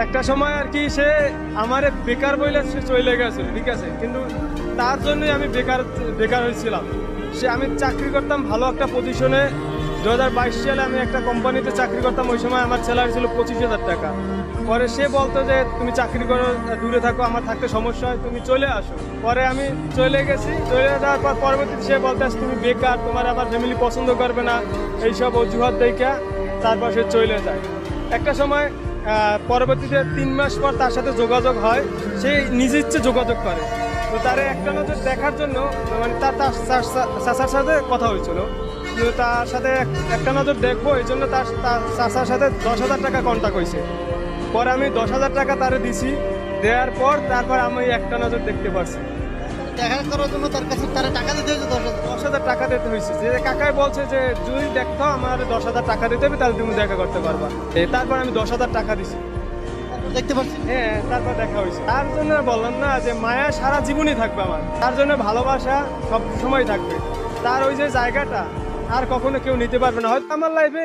একটা সময় আর কি সে আমারে বেকার বইলে সে চলে গেছে, ঠিক আছে, কিন্তু তার জন্যই আমি বেকার বেকার হয়েছিলাম। আমি চাকরি করতাম ভালো একটা পজিশনে। 2022 সালে আমি একটা কোম্পানিতে চাকরি করতাম। ওই সময় আমার স্যালারি ছিল 25,000 টাকা। পরে সে বলতো যে তুমি চাকরি করো, দূরে থাকো, আমার থাকতে সমস্যা হয়, তুমি চলে আসো। পরে আমি চলে গেছি। চলে যাওয়ার পর পরবর্তীতে সে বলতে আসে তুমি বেকার, তোমার আমার ফ্যামিলি পছন্দ করবে না, এইসব অজুহাত দেখা তারপর সে চলে যায়। একটা সময় পরবর্তীতে 3 মাস পর তার সাথে যোগাযোগ হয়। সে নিজে ইচ্ছে যোগাযোগ করে। তো তার একটা নজর দেখার জন্য মানে তার চাচার সাথে কথা হয়েছিল, কিন্তু তার সাথে একটা নজর দেখবো এই জন্য তার চাচার সাথে 10,000 টাকা কন্ট্যাক্ট হয়েছে। পরে আমি 10,000 টাকা তারে দিছি। দেওয়ার পর তারপর আমি একটা নজর দেখতে পারছি। দেখা করার জন্য তার কাছে তারা টাকা দিতে হয়েছে 10,000 টাকা দিতে হয়েছে। যে কাকাই বলছে যে যদি দেখতো আমার 10,000 টাকা দিতে হবে তাহলে তুমি দেখা করতে পারবা। তারপর আমি 10,000 টাকা দিছি। দেখতে পাচ্ছি। হ্যাঁ, তারপর দেখা হয়েছে। তার জন্য বললাম না যে মায়া সারা জীবনই থাকবে আমার, তার জন্য ভালোবাসা সব সময় থাকবে। তার ওই যে জায়গাটা আর কখনো কেউ নিতে পারবে না, হয়তো আমার লাইফে